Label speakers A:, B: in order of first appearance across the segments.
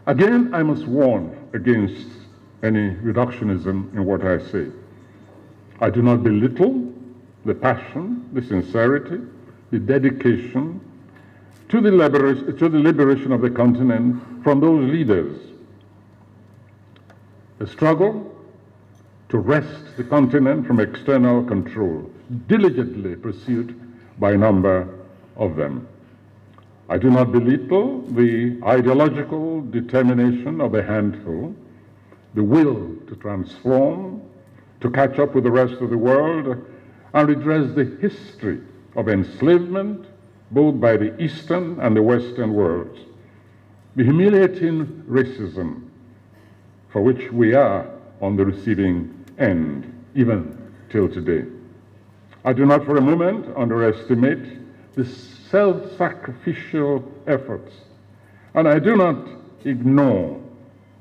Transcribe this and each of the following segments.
A: Again, I must warn against any reductionism in what I say. I do not belittle the passion, the sincerity, the dedication to the liberation of the continent from those leaders. The struggle to wrest the continent from external control, diligently pursued by a number of them. I do not belittle the ideological determination of a handful, the will to transform, to catch up with the rest of the world, and redress the history of enslavement, both by the Eastern and the Western worlds, the humiliating racism for which we are on the receiving end, even till today. I do not for a moment underestimate the self-sacrificial efforts, and I do not ignore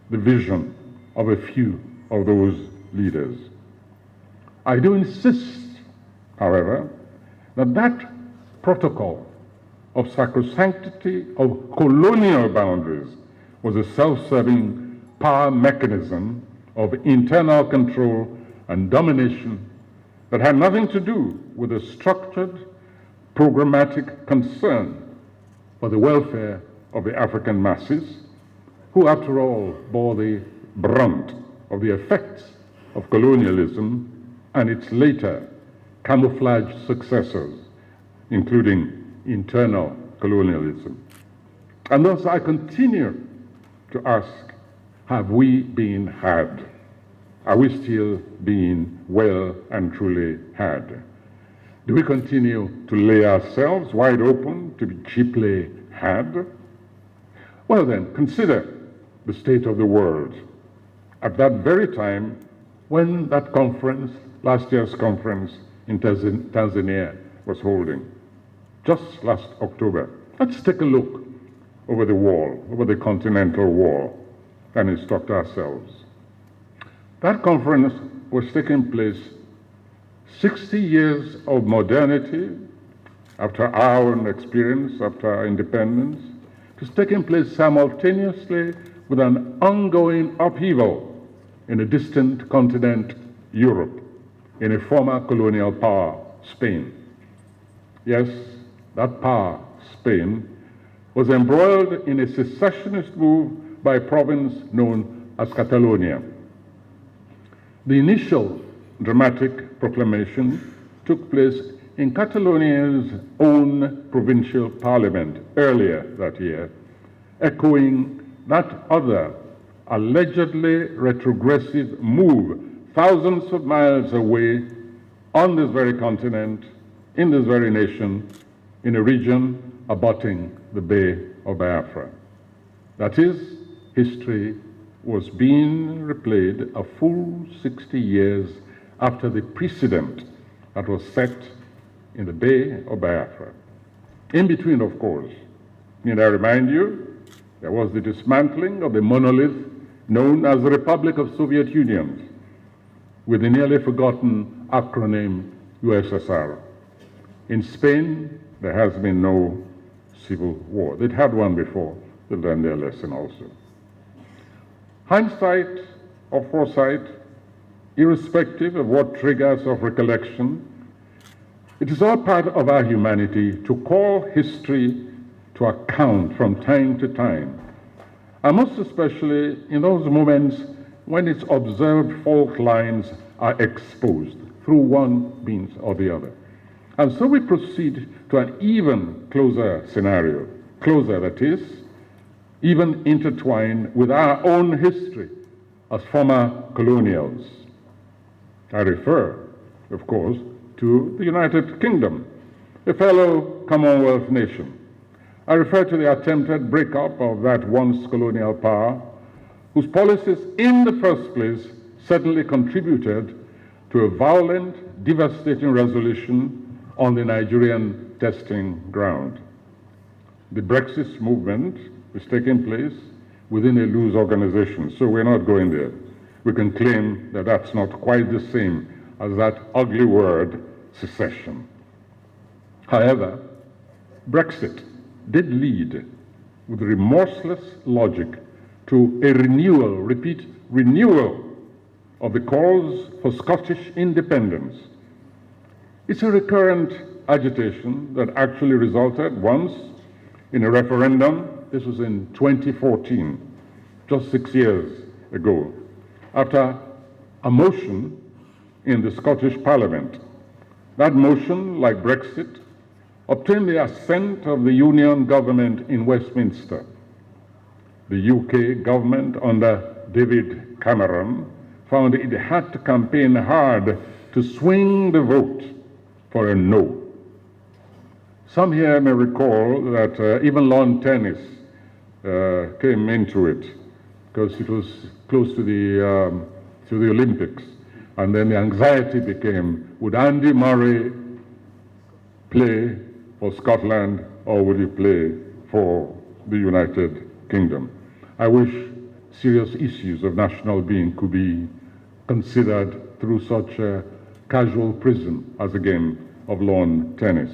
A: the vision of a few of those leaders. I do insist, however, that that protocol of sacrosanctity of colonial boundaries was a self-serving power mechanism of internal control and domination that had nothing to do with a structured, programmatic concern for the welfare of the African masses, who, after all, bore the brunt of the effects of colonialism and its later camouflaged successors, including internal colonialism. And thus I continue to ask, have we been had? Are we still being well and truly had? Do we continue to lay ourselves wide open to be cheaply had? Well then, consider the state of the world at that very time when that conference, last year's conference in Tanzania, was holding, just last October. Let's take a look over the wall, over the continental wall, and instruct ourselves. That conference was taking place 60 years of modernity after our own experience, after our independence. It was taking place simultaneously with an ongoing upheaval in a distant continent, Europe, in a former colonial power, Spain. Yes, that power, Spain, was embroiled in a secessionist move by a province known as Catalonia. The initial dramatic proclamation took place in Catalonia's own provincial parliament earlier that year, echoing that other allegedly retrogressive move thousands of miles away on this very continent, in this very nation, in a region abutting the Bay of Biafra. That is, history was being replayed a full 60 years after the precedent that was set in the Bay of Biafra. In between, of course, need I remind you, there was the dismantling of the monolith known as the Republic of Soviet Union, with the nearly forgotten acronym USSR. In Spain, there has been no civil war. They'd had one before. They've learned their lesson also. Hindsight or foresight, irrespective of what triggers of recollection, it is all part of our humanity to call history to account from time to time, and most especially in those moments when its observed fault lines are exposed through one means or the other. And so we proceed to an even closer scenario, closer that is, even intertwined with our own history as former colonials. I refer, of course, to the United Kingdom, a fellow Commonwealth nation. I refer to the attempted breakup of that once colonial power, whose policies in the first place certainly contributed to a violent, devastating resolution on the Nigerian testing ground. The Brexit movement is taking place within a loose organization, so we're not going there. We can claim that that's not quite the same as that ugly word, secession. However, Brexit did lead with remorseless logic to a renewal, repeat, renewal of the cause for Scottish independence. It's a recurrent agitation that actually resulted once in a referendum. This was in 2014, just 6 years ago, after a motion in the Scottish Parliament. That motion, like Brexit, obtained the assent of the Union government in Westminster. The UK government under David Cameron found it had to campaign hard to swing the vote for a no. Some here may recall that even lawn tennis came into it because it was close to the Olympics. And then the anxiety became, would Andy Murray play for Scotland or would he play for the United Kingdom? I wish serious issues of national being could be considered through such a casual prism as a game of lawn tennis.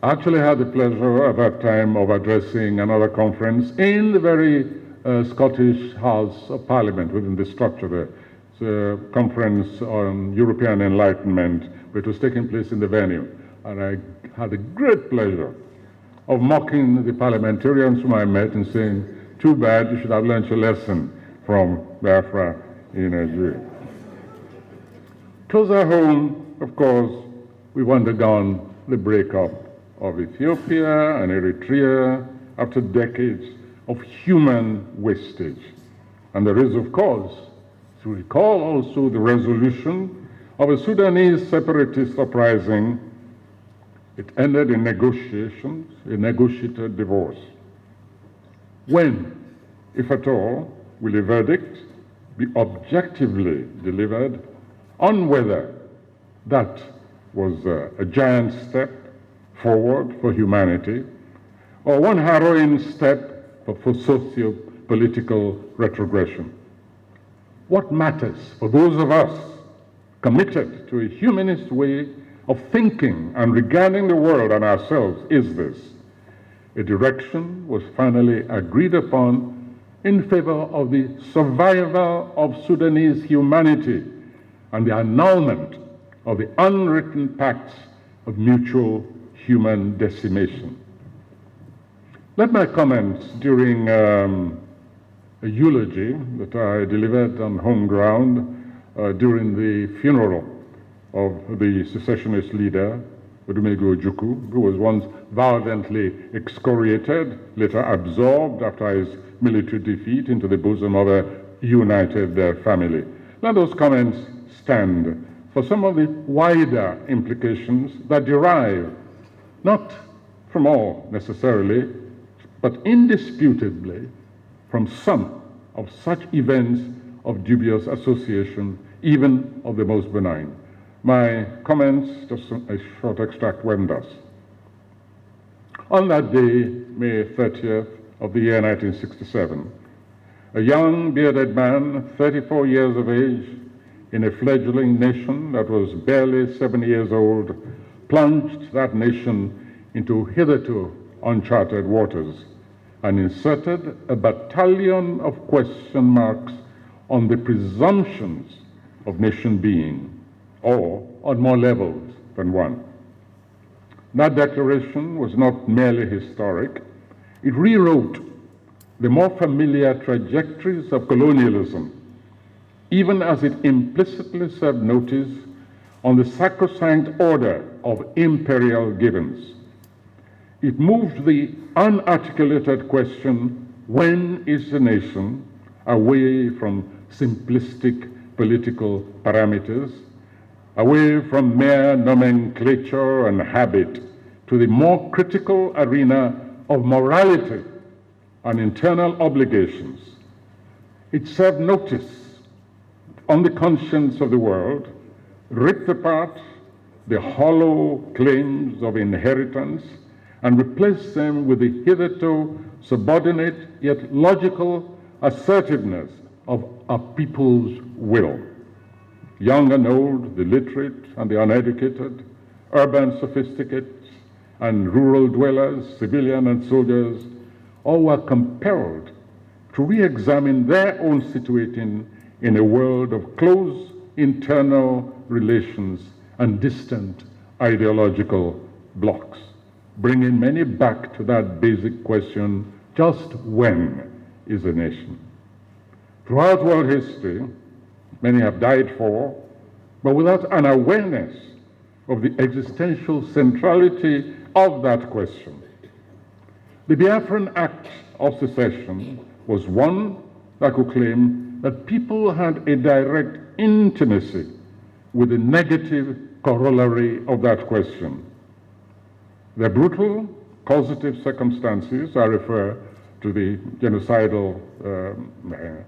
A: I actually had the pleasure at that time of addressing another conference in the very Scottish House of Parliament within the structure there. It's a conference on European enlightenment, which was taking place in the venue. And I had the great pleasure of mocking the parliamentarians whom I met and saying, too bad, you should have learned your lesson from Biafra in Nigeria. Closer home, of course, we've undergone the breakup of Ethiopia and Eritrea after decades of human wastage. And there is, of course, to recall also the resolution of a Sudanese separatist uprising. It ended in negotiations, a negotiated divorce. When, if at all, will a verdict be objectively delivered on whether that was a giant step forward for humanity or one harrowing step for socio-political retrogression? What matters for those of us committed to a humanist way of thinking and regarding the world and ourselves is this: a direction was finally agreed upon in favor of the survival of Sudanese humanity and the annulment of the unwritten pacts of mutual human decimation. Let my comments during a eulogy that I delivered on home ground during the funeral of the secessionist leader, Odumegwu Ojukwu, who was once violently excoriated, later absorbed after his military defeat into the bosom of a united family. Let those comments stand for some of the wider implications that derive not from all necessarily, but indisputably from some of such events of dubious association, even of the most benign. My comments, just a short extract, went thus. On that day, May 30th of the year 1967, a young bearded man, 34 years of age, in a fledgling nation that was barely 7 years old, plunged that nation into hitherto uncharted waters and inserted a battalion of question marks on the presumptions of nation being, or on more levels than one. That declaration was not merely historic. It rewrote the more familiar trajectories of colonialism, even as it implicitly served notice on the sacrosanct order of imperial givens. It moved the unarticulated question, when is the nation, away from simplistic political parameters, away from mere nomenclature and habit, to the more critical arena of morality and internal obligations. It served notice on the conscience of the world, ripped apart the hollow claims of inheritance, and replaced them with the hitherto subordinate yet logical assertiveness of a people's will. Young and old, the literate and the uneducated, urban sophisticates and rural dwellers, civilian and soldiers, all were compelled to re-examine their own situation in a world of close internal relations and distant ideological blocks, bringing many back to that basic question, just when is a nation? Throughout world history, many have died for, but without an awareness of the existential centrality of that question. The Biafran Act of Secession was one that could claim that people had a direct intimacy with the negative corollary of that question. The brutal causative circumstances, I refer to the genocidal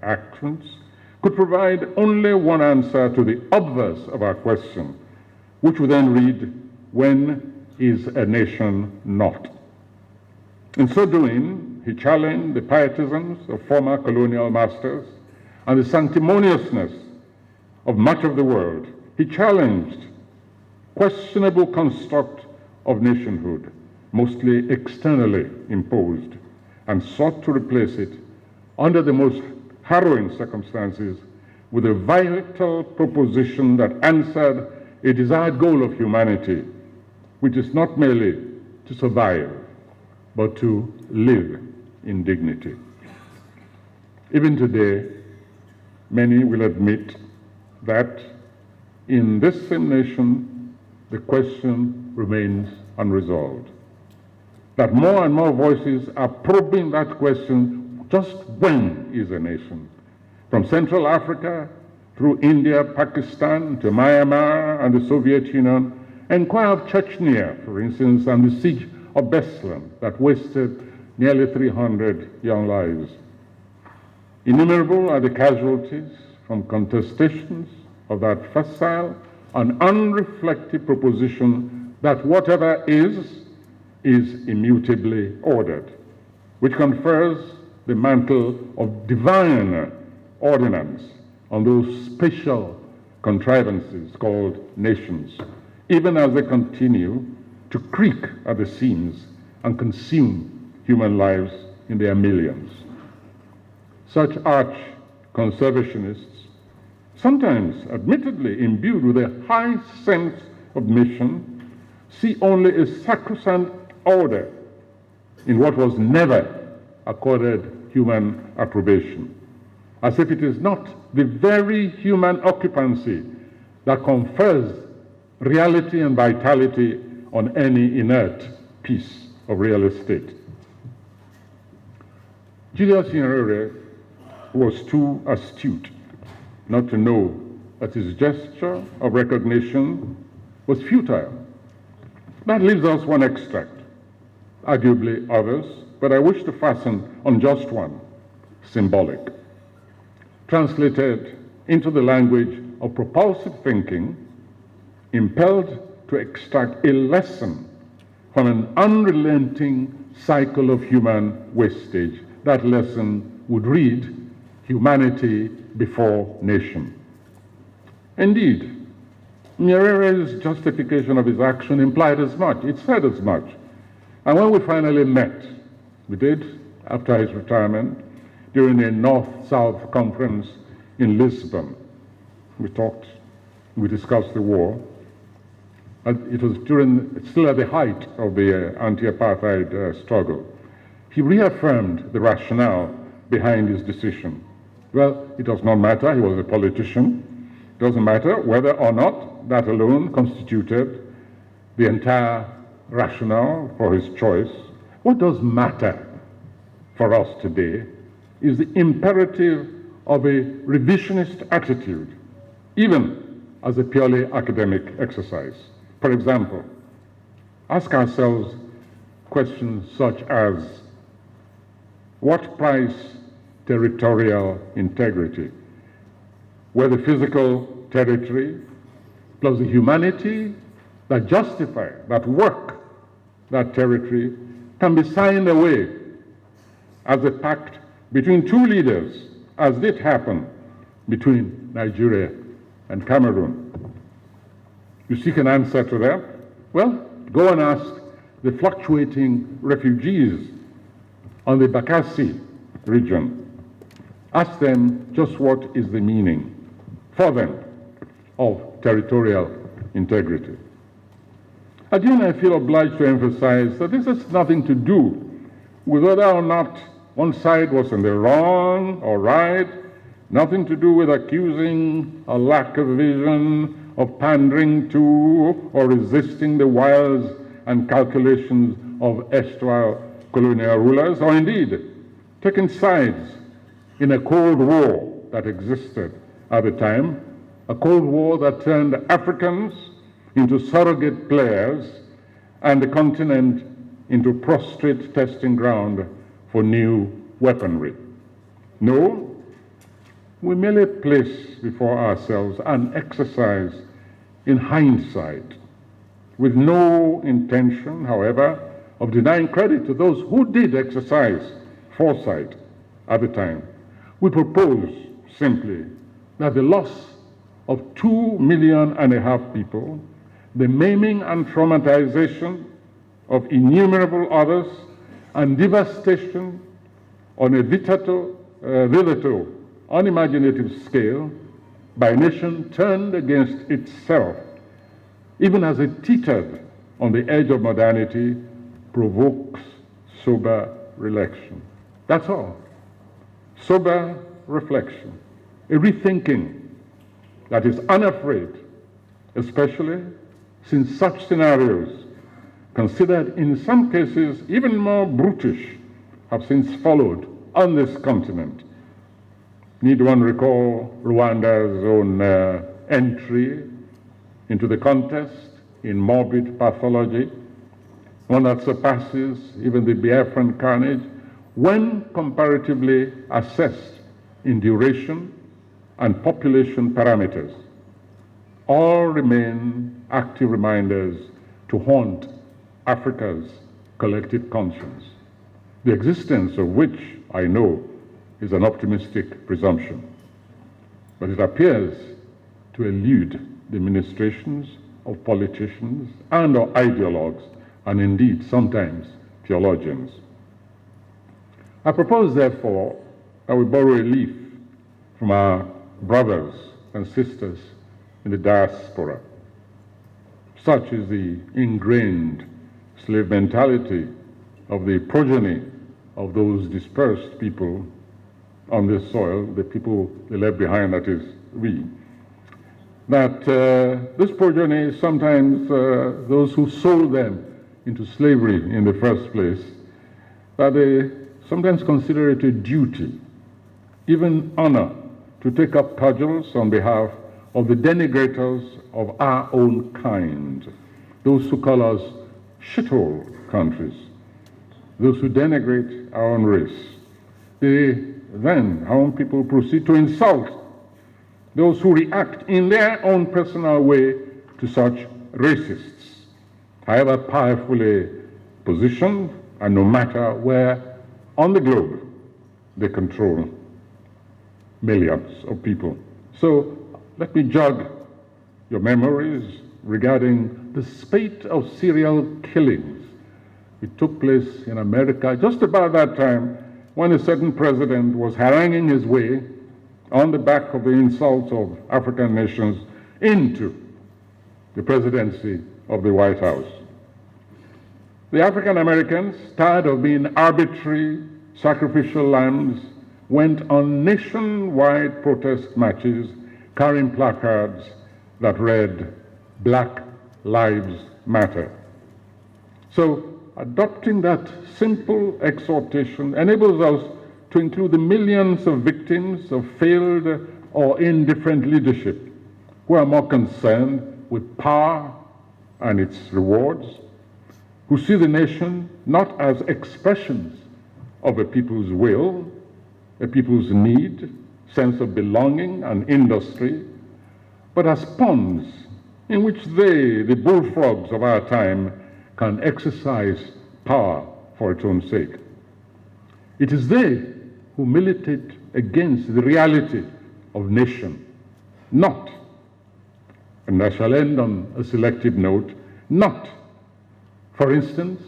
A: actions, could provide only one answer to the obverse of our question, which would then read, when is a nation not? In so doing, he challenged the pietisms of former colonial masters and the sanctimoniousness of much of the world. He challenged questionable construct of nationhood, mostly externally imposed, and sought to replace it under the most harrowing circumstances with a vital proposition that answered a desired goal of humanity, which is not merely to survive, but to live in dignity. Even today, many will admit that in this same nation, the question remains unresolved. That more and more voices are probing that question, just when is a nation? From Central Africa through India, Pakistan, to Myanmar and the Soviet Union, inquire of Chechnya, for instance, and the siege of Beslan that wasted nearly 300 young lives. Innumerable are the casualties from contestations of that facile and unreflective proposition that whatever is immutably ordered, which confers the mantle of divine ordinance on those special contrivances called nations, even as they continue to creak at the seams and consume human lives in their millions. Such arch conservationists, sometimes admittedly imbued with a high sense of mission, see only a sacrosanct order in what was never accorded human approbation, as if it is not the very human occupancy that confers reality and vitality on any inert piece of real estate. Julius Nyerere was too astute not to know that his gesture of recognition was futile. That leaves us one extract, arguably others, but I wish to fasten on just one, symbolic. Translated into the language of propulsive thinking, impelled to extract a lesson from an unrelenting cycle of human wastage. That lesson would read, humanity before nation. Indeed, Nyerere's justification of his action implied as much. It said as much. And when we finally met, we did, after his retirement, during a North-South conference in Lisbon. We talked, we discussed the war. And it was still at the height of the anti-apartheid struggle. He reaffirmed the rationale behind his decision. Well, it does not matter, he was a politician. It doesn't matter whether or not that alone constituted the entire rationale for his choice. What does matter for us today is the imperative of a revisionist attitude, even as a purely academic exercise. For example, ask ourselves questions such as, what price territorial integrity, where the physical territory plus the humanity that justify, that work, that territory, can be signed away as a pact between two leaders, as did happen between Nigeria and Cameroon. You seek an answer to that? Well, go and ask the fluctuating refugees on the Bakassi region Ask them just what is the meaning for them of territorial integrity. Again, I feel obliged to emphasize that this has nothing to do with whether or not one side was in the wrong or right, nothing to do with accusing a lack of vision, of pandering to or resisting the wiles and calculations of erstwhile colonial rulers, or indeed taking sides in a Cold War that existed at the time, a Cold War that turned Africans into surrogate players and the continent into prostrate testing ground for new weaponry. No, we merely place before ourselves an exercise in hindsight, with no intention, however, of denying credit to those who did exercise foresight at the time. We propose simply that the loss of 2.5 million people, the maiming and traumatization of innumerable others, and devastation on a ditto, unimaginative scale by a nation turned against itself, even as it teetered on the edge of modernity, provokes sober reflection. That's all. Sober reflection, a rethinking that is unafraid, especially since such scenarios, considered in some cases even more brutish, have since followed on this continent. Need one recall Rwanda's own entry into the contest in morbid pathology, one that surpasses even the Biafran carnage when comparatively assessed in duration and population parameters. All remain active reminders to haunt Africa's collective conscience, the existence of which I know is an optimistic presumption, but it appears to elude the ministrations of politicians and or ideologues, and indeed sometimes theologians. I propose, therefore, that we borrow a leaf from our brothers and sisters in the diaspora. Such is the ingrained slave mentality of the progeny of those dispersed people on this soil, the people they left behind, that is, we. That this progeny, sometimes those who sold them into slavery in the first place, that they sometimes consider it a duty, even honor, to take up cudgels on behalf of the denigrators of our own kind, those who call us shithole countries, those who denigrate our own race. They then, our own people, proceed to insult those who react in their own personal way to such racists, however powerfully positioned, and no matter where on the globe they control millions of people. So let me jog your memories regarding the spate of serial killings. It took place in America just about that time when a certain president was haranguing his way on the back of the insults of African nations into the presidency of the White House. The African Americans, tired of being arbitrary sacrificial lambs, went on nationwide protest marches carrying placards that read, "Black Lives Matter." So adopting that simple exhortation enables us to include the millions of victims of failed or indifferent leadership who are more concerned with power and its rewards, who see the nation not as expressions of a people's will, a people's need, sense of belonging and industry, but as ponds in which they, the bullfrogs of our time, can exercise power for its own sake. It is they who militate against the reality of nation, not, and I shall end on a selective note, not, for instance,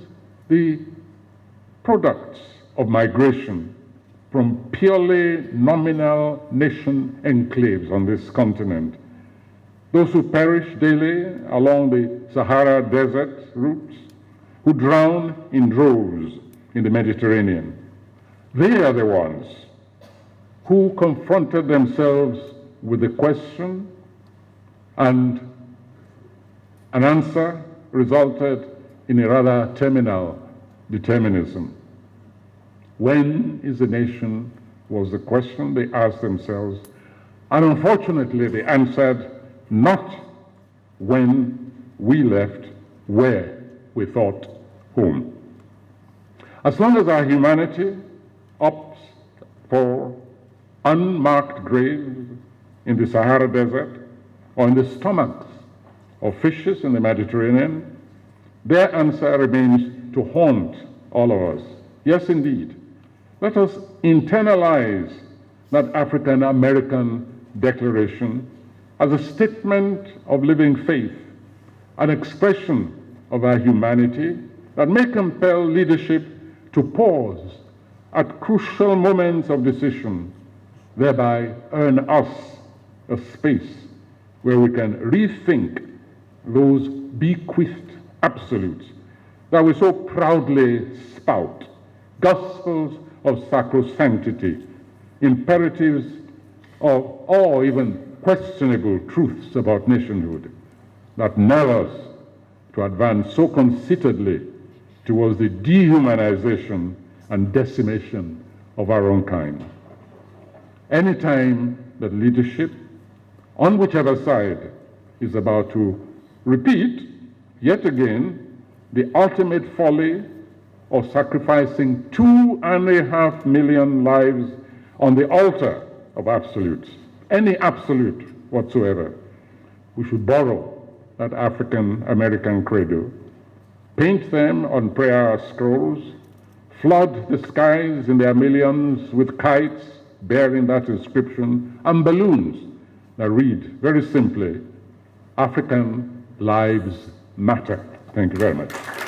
A: the products of migration from purely nominal nation enclaves on this continent. Those who perish daily along the Sahara Desert routes, who drown in droves in the Mediterranean. They are the ones who confronted themselves with the question, and an answer resulted in a rather terminal determinism. When is a nation, was the question they asked themselves, and unfortunately they answered, not when we left where we thought home. As long as our humanity opts for unmarked graves in the Sahara Desert or in the stomachs of fishes in the Mediterranean, their answer remains to haunt all of us. Yes, indeed. Let us internalize that African American declaration as a statement of living faith, an expression of our humanity that may compel leadership to pause at crucial moments of decision, thereby earn us a space where we can rethink those bequeathed absolutes that we so proudly spout, gospels of sacrosanctity, imperatives of or even questionable truths about nationhood that nerve us to advance so conceitedly towards the dehumanization and decimation of our own kind. Anytime that leadership, on whichever side, is about to repeat, yet again, the ultimate folly of sacrificing 2.5 million lives on the altar of absolutes, any absolute whatsoever, we should borrow that African American credo, paint them on prayer scrolls, flood the skies in their millions with kites bearing that inscription, and balloons that read very simply, African lives matter. Thank you very much.